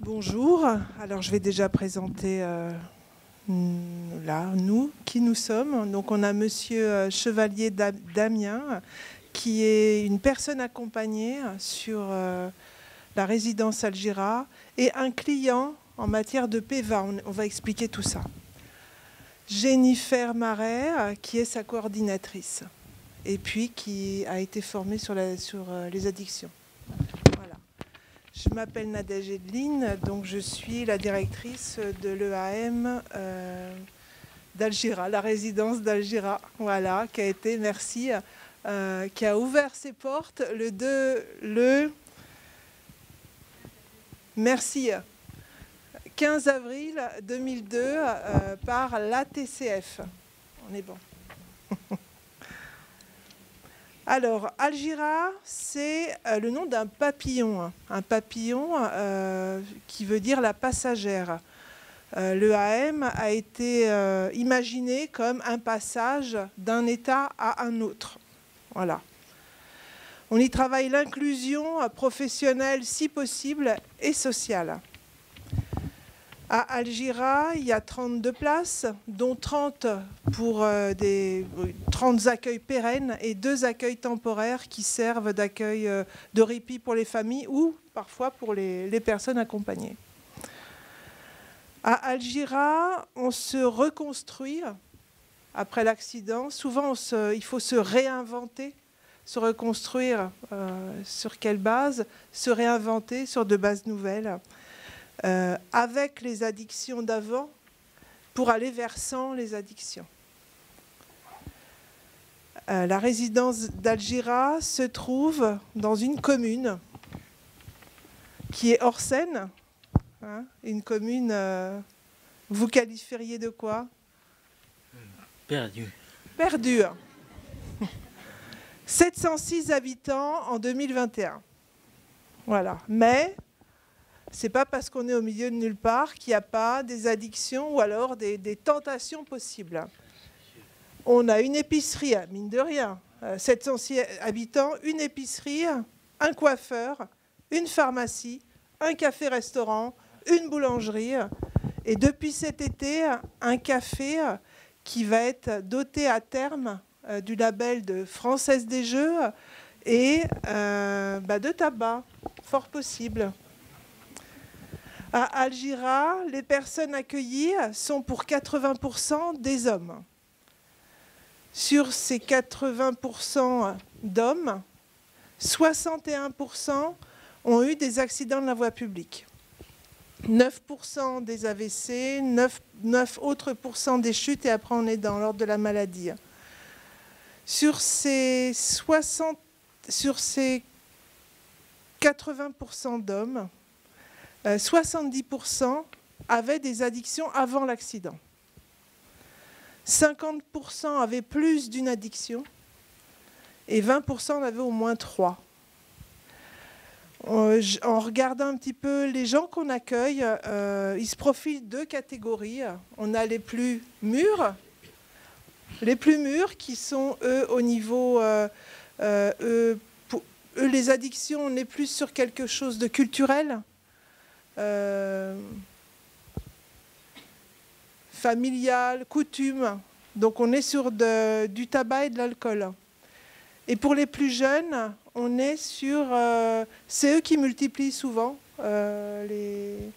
Bonjour, alors je vais déjà présenter qui nous sommes. Donc on a Monsieur Chevalier Damien, qui est une personne accompagnée sur la résidence Algira et un client en matière de PEVA. On va expliquer tout ça. Jennifer Marais, qui est sa coordinatrice et puis qui a été formée sur les addictions. Voilà. Je m'appelle Nadège Edeline, donc je suis la directrice de l'EAM d'Algira, la résidence d'Algira, voilà, qui a été, merci, qui a ouvert ses portes merci, 15 avril 2002 par l'ATCF. On est bon. Alors, Algira, c'est le nom d'un papillon. Un papillon qui veut dire la passagère. L'EAM a été imaginé comme un passage d'un état à un autre. Voilà. On y travaille l'inclusion professionnelle, si possible, et sociale. À Algira, il y a 32 places, dont 30 pour 30 accueils pérennes et 2 accueils temporaires qui servent d'accueil de répit pour les familles ou parfois pour les personnes accompagnées. À Algira, on se reconstruit après l'accident. Souvent, il faut se réinventer, se reconstruire sur quelle base, se réinventer sur de bases nouvelles. Avec les addictions d'avant pour aller vers sans les addictions. La résidence d'Algira se trouve dans une commune qui est hors Seine. Hein, une commune, vous qualifieriez de quoi? Perdue. Perdue. 706 habitants en 2021. Voilà. Mais c'est pas parce qu'on est au milieu de nulle part qu'il n'y a pas des addictions ou alors des tentations possibles. On a une épicerie, mine de rien, 706 habitants, une épicerie, un coiffeur, une pharmacie, un café-restaurant, une boulangerie. Et depuis cet été, un café qui va être doté à terme du label de Française des Jeux et de tabac, fort possible. À Algira, les personnes accueillies sont pour 80% des hommes. Sur ces 80% d'hommes, 61% ont eu des accidents de la voie publique. 9% des AVC, 9 autres % des chutes, et après on est dans l'ordre de la maladie. Sur ces 80% d'hommes, 70% avaient des addictions avant l'accident. 50% avaient plus d'une addiction et 20% en avaient au moins 3. En regardant un petit peu les gens qu'on accueille, ils se profilent de 2 catégories. On a les plus mûrs qui sont, eux, au niveau... pour eux, les addictions, on est plus sur quelque chose de culturel. Familial, coutume. Donc on est sur du tabac et de l'alcool. Et pour les plus jeunes, on est sur... c'est eux qui multiplient souvent les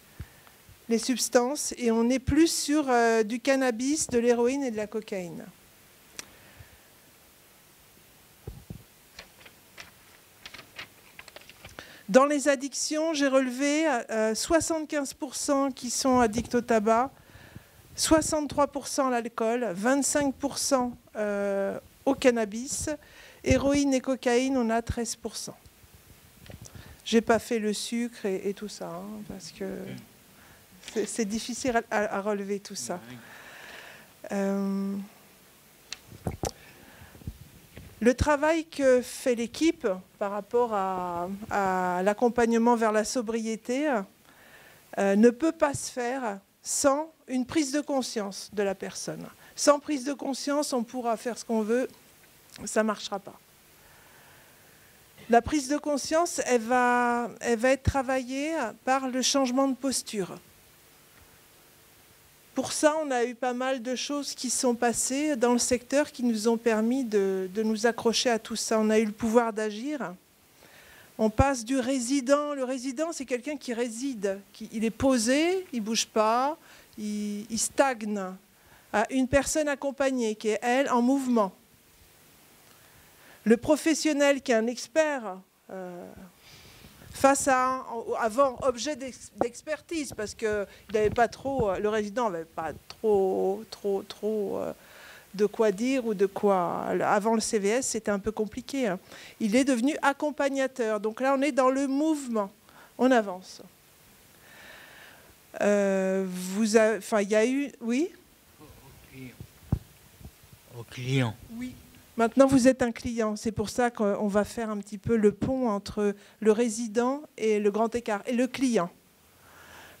substances. Et on est plus sur du cannabis, de l'héroïne et de la cocaïne. Dans les addictions, j'ai relevé 75% qui sont addicts au tabac, 63% à l'alcool, 25% au cannabis. Héroïne et cocaïne, on a 13%. Je n'ai pas fait le sucre et tout ça, hein, parce que c'est difficile à relever tout ça. Le travail que fait l'équipe par rapport à l'accompagnement vers la sobriété ne peut pas se faire sans une prise de conscience de la personne. Sans prise de conscience, on pourra faire ce qu'on veut, ça ne marchera pas. La prise de conscience, elle va être travaillée par le changement de posture. Pour ça, on a eu pas mal de choses qui sont passées dans le secteur qui nous ont permis de nous accrocher à tout ça. On a eu le pouvoir d'agir. On passe du résident. Le résident, c'est quelqu'un qui réside. Il est posé, il ne bouge pas, il stagne. À une personne accompagnée qui est, elle, en mouvement. Le professionnel qui est un expert face à avant objet d'expertise, parce que il n'avait pas trop, le résident n'avait pas trop de quoi dire ou de quoi. Avant le CVS, c'était un peu compliqué. Hein. Il est devenu accompagnateur. Donc là, on est dans le mouvement. On avance. Enfin, il y a eu, oui. Au client. Oui. Maintenant, vous êtes un client. C'est pour ça qu'on va faire un petit peu le pont entre le résident et le grand écart. Et le client.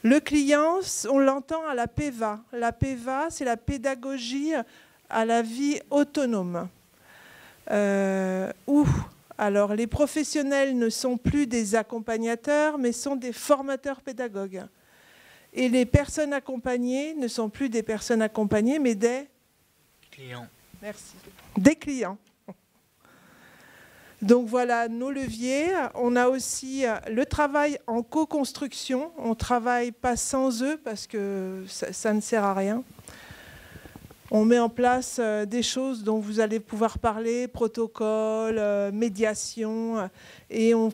Le client, on l'entend à la PEVA. La PEVA, c'est la pédagogie à la vie autonome. Alors, les professionnels ne sont plus des accompagnateurs, mais sont des formateurs pédagogues. Et les personnes accompagnées ne sont plus des personnes accompagnées, mais des clients. Merci. Des clients. Donc voilà nos leviers. On a aussi le travail en co-construction. On ne travaille pas sans eux parce que ça ne sert à rien. On met en place des choses dont vous allez pouvoir parler, protocole, médiation, et on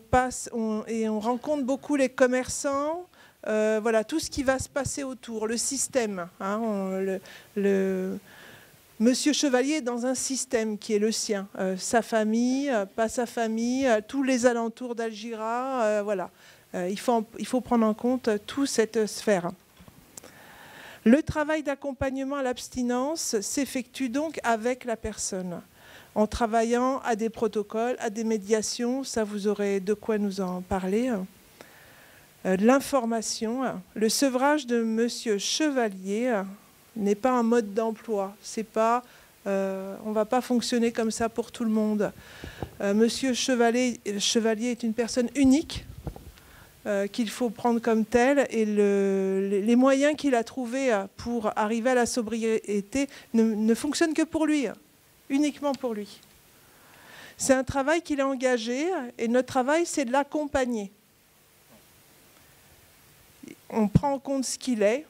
rencontre beaucoup les commerçants. Voilà, tout ce qui va se passer autour, le système. Hein, Monsieur Chevalier est dans un système qui est le sien. Sa famille, pas sa famille, tous les alentours d'Algira. Voilà. Il faut prendre en compte toute cette sphère. Le travail d'accompagnement à l'abstinence s'effectue donc avec la personne, en travaillant à des protocoles, à des médiations. Ça, vous aurez de quoi nous en parler. L'information. Le sevrage de Monsieur Chevalier n'est pas un mode d'emploi. C'est pas, on ne va pas fonctionner comme ça pour tout le monde. Monsieur Chevalier est une personne unique qu'il faut prendre comme tel, et les moyens qu'il a trouvés pour arriver à la sobriété ne fonctionnent que pour lui, uniquement pour lui. C'est un travail qu'il a engagé, et notre travail, c'est de l'accompagner. On prend en compte ce qu'il est.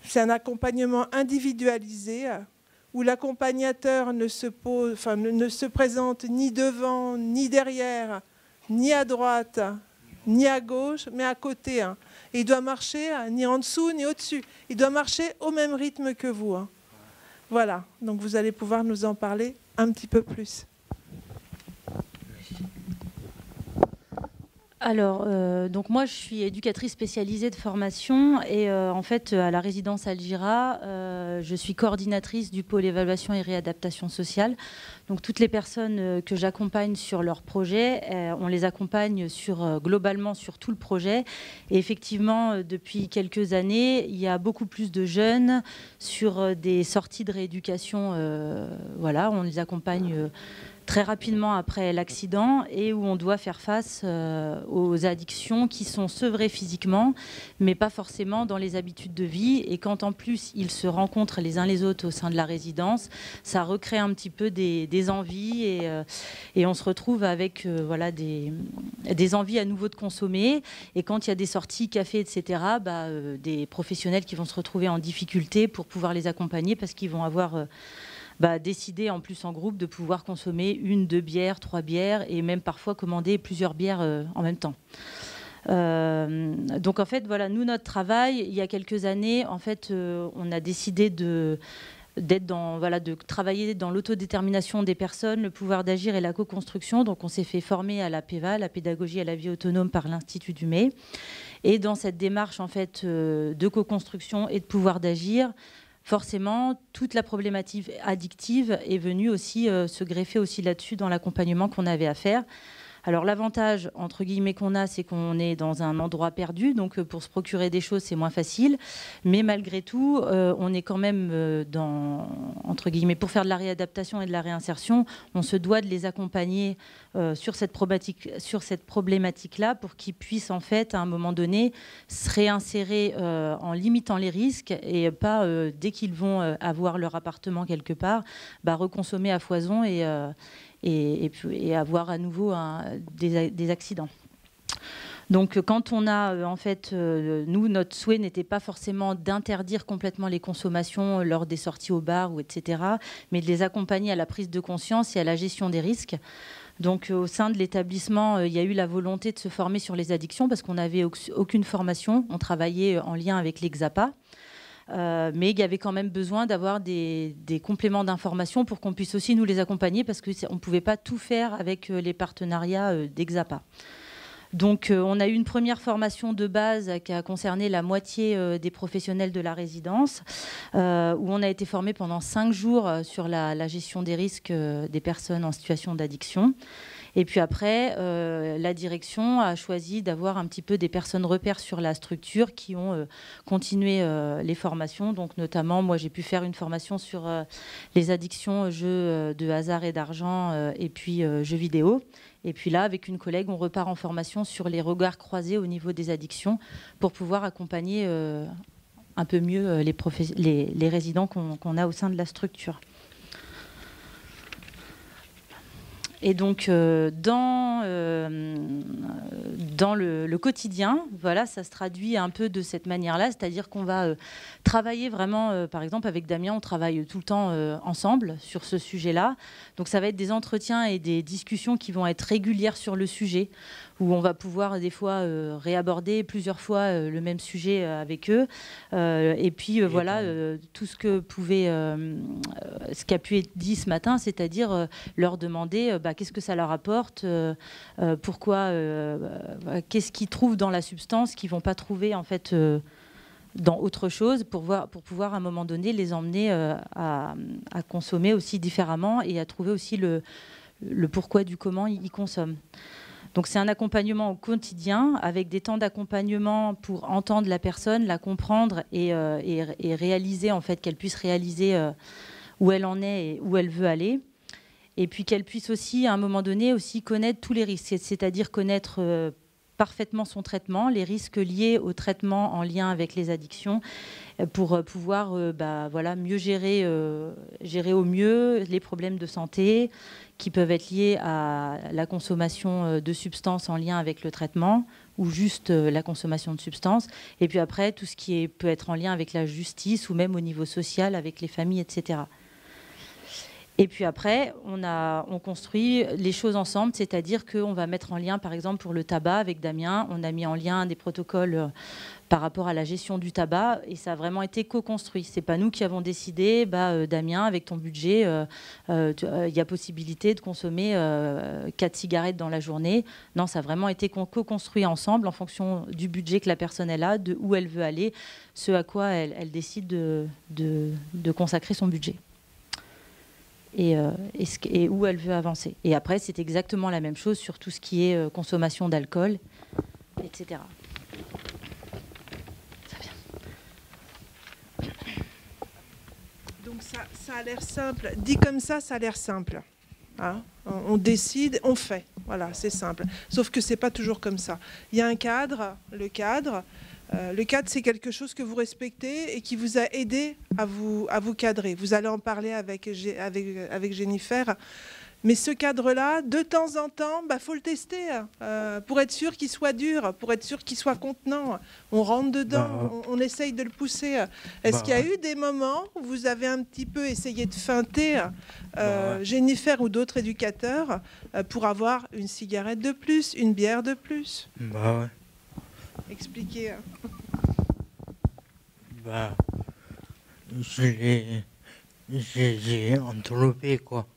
C'est un accompagnement individualisé où l'accompagnateur ne se présente ni devant, ni derrière, ni à droite, ni à gauche, mais à côté. Et il doit marcher ni en dessous, ni au-dessus. Il doit marcher au même rythme que vous. Voilà, donc vous allez pouvoir nous en parler un petit peu plus. Alors, donc moi, je suis éducatrice spécialisée de formation et en fait, à la résidence Algira, je suis coordinatrice du pôle évaluation et réadaptation sociale. Donc, toutes les personnes que j'accompagne sur leur projet, on les accompagne globalement sur tout le projet. Et effectivement, depuis quelques années, il y a beaucoup plus de jeunes sur des sorties de rééducation. Voilà, on les accompagne très rapidement après l'accident et où on doit faire face aux addictions qui sont sevrées physiquement, mais pas forcément dans les habitudes de vie. Et quand en plus ils se rencontrent les uns les autres au sein de la résidence, ça recrée un petit peu des envies et on se retrouve avec voilà, des envies à nouveau de consommer. Et quand il y a des sorties café, etc., des professionnels qui vont se retrouver en difficulté pour pouvoir les accompagner parce qu'ils vont avoir décider en plus en groupe de pouvoir consommer 1, 2 bières, 3 bières et même parfois commander plusieurs bières en même temps. Donc en fait, voilà, nous, notre travail, il y a quelques années, en fait, on a décidé de travailler dans l'autodétermination des personnes, le pouvoir d'agir et la co-construction. Donc on s'est fait former à la PEVA, la pédagogie à la vie autonome, par l'Institut Dumay. Et dans cette démarche en fait, de co-construction et de pouvoir d'agir, forcément, toute la problématique addictive est venue aussi se greffer aussi là-dessus dans l'accompagnement qu'on avait à faire. Alors l'avantage, entre guillemets, qu'on a, c'est qu'on est dans un endroit perdu, donc pour se procurer des choses, c'est moins facile. Mais malgré tout, on est quand même entre guillemets, pour faire de la réadaptation et de la réinsertion, on se doit de les accompagner sur cette problématique-là pour qu'ils puissent, en fait, à un moment donné, se réinsérer en limitant les risques et pas, dès qu'ils vont avoir leur appartement quelque part, reconsommer à foison et avoir à nouveau des accidents. Donc quand on a, en fait, nous, notre souhait n'était pas forcément d'interdire complètement les consommations lors des sorties au bar, ou etc., mais de les accompagner à la prise de conscience et à la gestion des risques. Donc au sein de l'établissement, il y a eu la volonté de se former sur les addictions parce qu'on n'avait aucune formation. On travaillait en lien avec l'EXAPA. Mais il y avait quand même besoin d'avoir des compléments d'information pour qu'on puisse aussi nous les accompagner parce qu'on ne pouvait pas tout faire avec les partenariats d'EXAPA. Donc on a eu une première formation de base qui a concerné la moitié des professionnels de la résidence, où on a été formé pendant 5 jours sur la gestion des risques des personnes en situation d'addiction. Et puis après, la direction a choisi d'avoir un petit peu des personnes repères sur la structure qui ont continué les formations. Donc notamment, moi j'ai pu faire une formation sur les addictions, jeux de hasard et d'argent, et puis jeux vidéo. Et puis là, avec une collègue, on repart en formation sur les regards croisés au niveau des addictions pour pouvoir accompagner un peu mieux les résidents qu'on a au sein de la structure. Et donc, dans le quotidien, voilà, ça se traduit un peu de cette manière-là, c'est-à-dire qu'on va travailler vraiment, par exemple, avec Damien, on travaille tout le temps ensemble sur ce sujet-là. Donc, ça va être des entretiens et des discussions qui vont être régulières sur le sujet, où on va pouvoir des fois réaborder plusieurs fois le même sujet avec eux. Et puis, voilà, tout ce qui a pu être dit ce matin, c'est-à-dire leur demander qu'est-ce que ça leur apporte, pourquoi, qu'est-ce qu'ils trouvent dans la substance qu'ils ne vont pas trouver en fait dans autre chose, pour pouvoir à un moment donné les emmener à consommer aussi différemment et à trouver aussi le pourquoi du comment ils consomment. Donc c'est un accompagnement au quotidien avec des temps d'accompagnement pour entendre la personne, la comprendre et réaliser en fait qu'elle puisse réaliser où elle en est et où elle veut aller. Et puis qu'elle puisse aussi, à un moment donné, aussi connaître tous les risques, c'est-à-dire connaître parfaitement son traitement, les risques liés au traitement en lien avec les addictions, pour pouvoir voilà, mieux gérer au mieux les problèmes de santé qui peuvent être liés à la consommation de substances en lien avec le traitement ou juste la consommation de substances. Et puis après, tout ce qui peut être en lien avec la justice ou même au niveau social avec les familles, etc. Et puis après, on construit les choses ensemble, c'est-à-dire qu'on va mettre en lien, par exemple, pour le tabac, avec Damien, on a mis en lien des protocoles par rapport à la gestion du tabac, et ça a vraiment été co-construit. Ce n'est pas nous qui avons décidé, Damien, avec ton budget, il y a possibilité de consommer 4 cigarettes dans la journée. Non, ça a vraiment été co-construit ensemble en fonction du budget que la personne elle a, de où elle veut aller, ce à quoi elle décide de consacrer son budget. Et où elle veut avancer. Et après, c'est exactement la même chose sur tout ce qui est consommation d'alcool, etc. Ça vient. Donc ça a l'air simple. Dit comme ça a l'air simple. Hein, on décide, on fait. Voilà, c'est simple. Sauf que c'est pas toujours comme ça. Il y a un cadre, le cadre, c'est quelque chose que vous respectez et qui vous a aidé à vous cadrer. Vous allez en parler avec Jennifer. Mais ce cadre-là, de temps en temps, faut le tester pour être sûr qu'il soit dur, pour être sûr qu'il soit contenant. On rentre dedans, on essaye de le pousser. Est-ce qu'il y a eu des moments où vous avez un petit peu essayé de feinter Jennifer ou d'autres éducateurs pour avoir une cigarette de plus, une bière de plus? Ouais. Expliquez. J'ai entourloupé, quoi.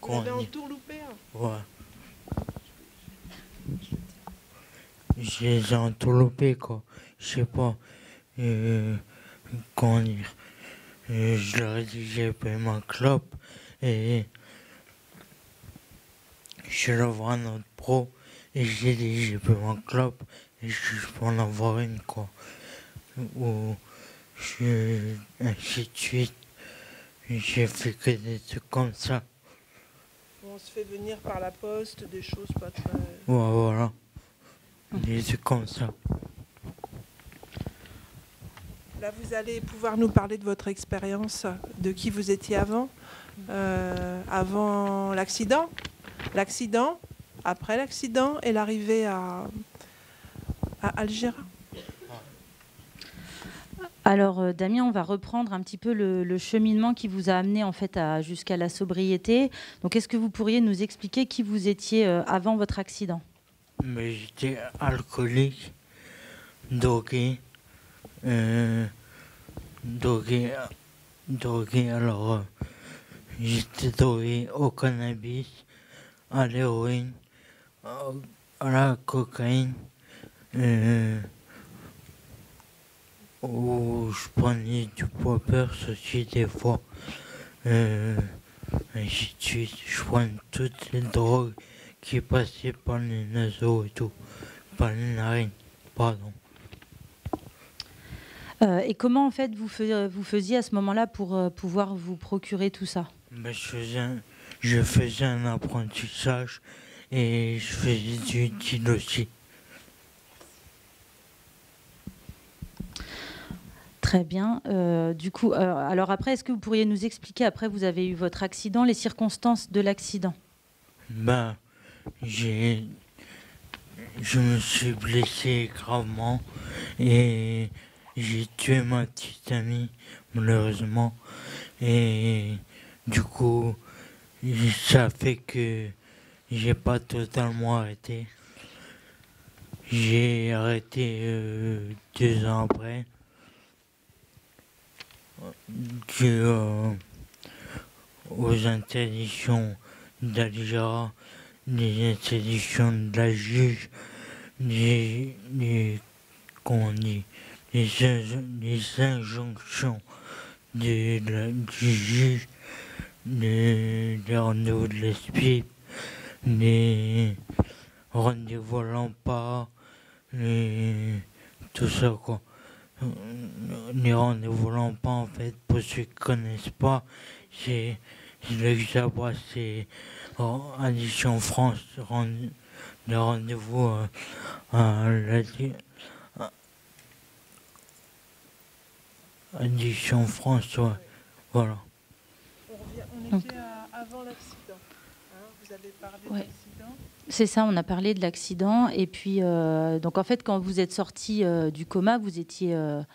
Vous avez entourloupé? Ouais. J'ai entourloupé, quoi. Je sais pas. Comment dire. Je leur ai dit que j'ai payé ma clope et je suis allé voir un autre pro et j'ai dit j'ai plus ma clope et je peux en avoir une quoi. Ou ainsi de suite. J'ai fait que des trucs comme ça. On se fait venir par la poste, des choses pas très... Ouais, voilà. Des trucs comme ça. Là, vous allez pouvoir nous parler de votre expérience, de qui vous étiez avant l'accident, après l'accident et l'arrivée à Algéra. Alors Damien, on va reprendre un petit peu le cheminement qui vous a amené en fait jusqu'à la sobriété. Donc est-ce que vous pourriez nous expliquer qui vous étiez avant votre accident? Mais j'étais alcoolique, drogué, alors j'étais drogué au cannabis, à l'héroïne, à la cocaïne, où je prenais du poppers aussi des fois, ainsi de suite. Je prenais toutes les drogues qui passaient par les naseaux et tout, par les narines, pardon. Et comment en fait vous faisiez à ce moment-là pour pouvoir vous procurer tout ça? Ben, je faisais un apprentissage et je faisais du deal aussi. Très bien. Du coup, alors après, est-ce que vous pourriez nous expliquer, après vous avez eu votre accident, les circonstances de l'accident? Ben, je me suis blessé gravement et j'ai tué ma petite amie, malheureusement. Et du coup, ça fait que j'ai pas totalement arrêté. J'ai arrêté 2 ans après. Dû aux interdictions d'Algéra, les interdictions de la juge, comment on dit, les injonctions du juge, les rendez-vous de l'esprit, les rendez-vous à l'emploi, tout ça quoi. Les rendez-vous l'emploi en fait, pour ceux qui ne connaissent pas, c'est le Xabra, c'est Addiction France, les rendez-vous à Addiction France, ouais. Voilà. On était avant l'accident. Vous avez parlé de l'accident. C'est ça, on a parlé de l'accident. Et puis, donc en fait, quand vous êtes sorti du coma, vous étiez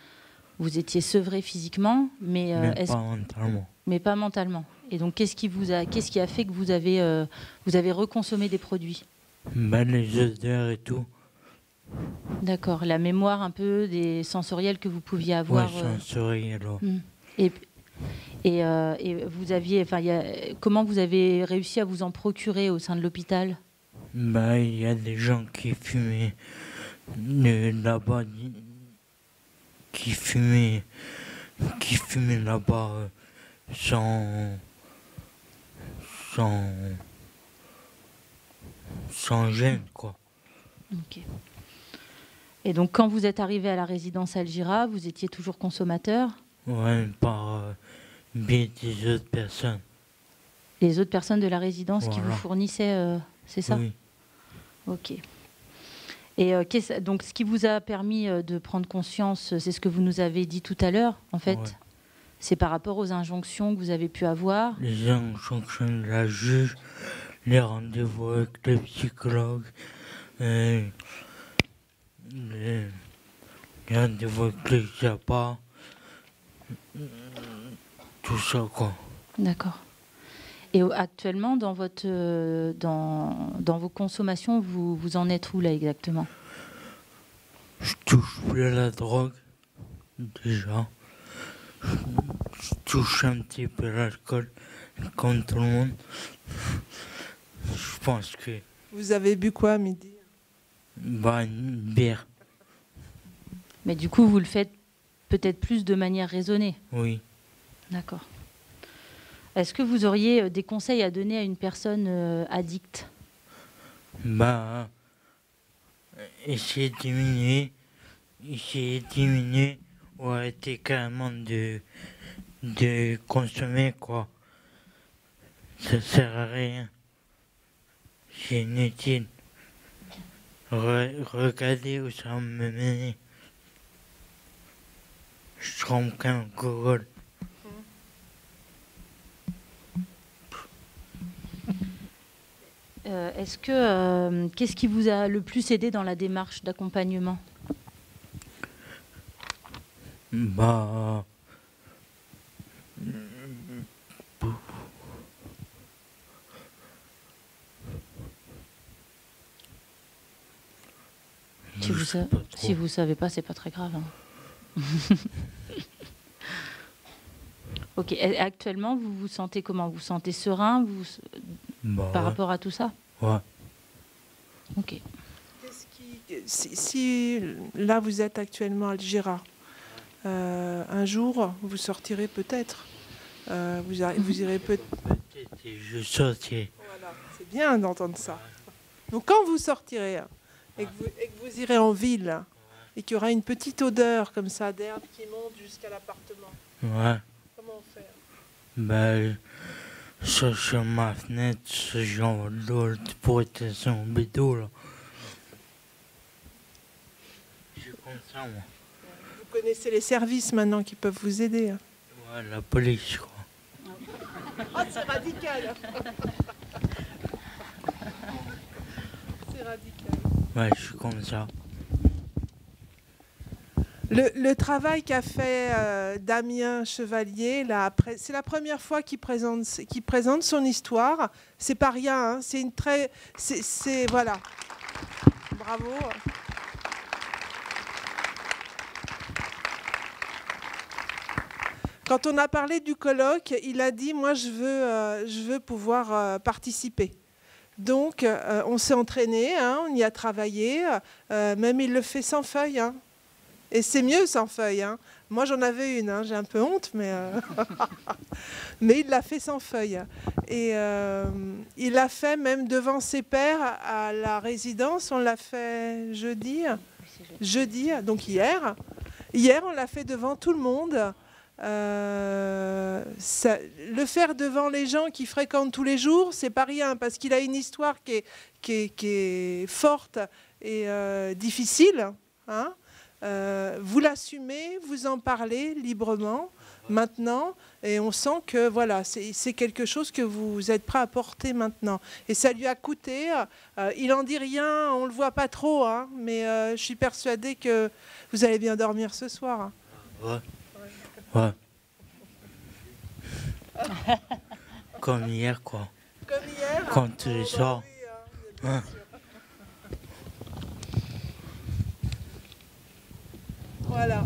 sevré physiquement, mais pas mentalement. Mais pas mentalement. Et donc, qu'est-ce qui a fait que vous avez reconsommé des produits? Ben, les odeurs et tout. D'accord. La mémoire un peu des sensoriels que vous pouviez avoir. Ouais, sensoriel. Et vous aviez, comment vous avez réussi à vous en procurer au sein de l'hôpital? Ben, il y a des gens qui fumaient là-bas, qui fumaient là-bas sans gêne, quoi. Ok. Et donc, quand vous êtes arrivé à la résidence Algéra, vous étiez toujours consommateur? Ouais, par biais des autres personnes. Les autres personnes de la résidence qui vous Voilà. fournissaient, c'est ça? Oui. Ok. Et donc, ce qui vous a permis de prendre conscience, c'est ce que vous nous avez dit tout à l'heure, en fait. Ouais. C'est par rapport aux injonctions que vous avez pu avoir. Les injonctions de la juge, les rendez-vous avec les psychologues, les rendez-vous avec les Xabra, tout ça, quoi. D'accord. Et actuellement, dans vos consommations, vous en êtes où là exactement? Je touche plus à la drogue, déjà. Je touche un petit peu à l'alcool, comme tout le monde. Je pense que... Vous avez bu quoi à midi? Bah, une bière. Mais du coup, vous le faites peut-être plus de manière raisonnée. Oui. D'accord. Est-ce que vous auriez des conseils à donner à une personne addicte? Bah, essayer de diminuer ou arrêter carrément de consommer, quoi. Ça sert à rien. C'est inutile. Regardez où ça va me mener. Je trompe qu'un alcool. Qu'est-ce qui vous a le plus aidé dans la démarche d'accompagnement? Bah, si vous savez pas, c'est pas très grave. Hein. Ok. Actuellement, vous vous sentez comment? Vous vous sentez serein par rapport à tout ça? Ouais. Ok. Si là vous êtes actuellement à Algira, un jour vous sortirez peut-être. Vous irez peut-être. Je sortirai. Voilà, c'est bien d'entendre ça. Donc quand vous sortirez et que vous irez en ville et qu'il y aura une petite odeur comme ça d'herbe qui monte jusqu'à l'appartement. Ouais. Comment faire? Ben, sur ma fenêtre, ce genre d'eau pour être son bédo, là. Je suis comme ça, moi. Vous connaissez les services maintenant qui peuvent vous aider. Ouais, la police, je crois. Ah, c'est radical. C'est radical. Ouais, je suis comme ça. Le travail qu'a fait Damien Chevalier, là, c'est la première fois qu'il présente son histoire. C'est pas rien, hein, c'est une très... Voilà. Bravo. Quand on a parlé du colloque, il a dit « Moi, je veux pouvoir participer ». Donc, on s'est entraîné, hein, on y a travaillé. Même il le fait sans feuille. Hein. Et c'est mieux sans feuille. Hein. Moi, j'en avais une. Hein. J'ai un peu honte, mais, mais il l'a fait sans feuille. Et il l'a fait même devant ses pairs à la résidence. On l'a fait jeudi. Jeudi, donc hier. Hier, on l'a fait devant tout le monde. Le faire devant les gens qui fréquentent tous les jours, c'est pas rien, parce qu'il a une histoire qui est forte et difficile. Hein. Vous l'assumez, vous en parlez librement maintenant, et on sent que voilà, c'est quelque chose que vous êtes prêt à porter maintenant. Et ça lui a coûté. Il en dit rien, on le voit pas trop, hein, mais je suis persuadée que vous allez bien dormir ce soir. Hein. Ouais. Ouais. Comme hier, quoi. Comme hier. Quand tu sors. Oui, hein, voilà.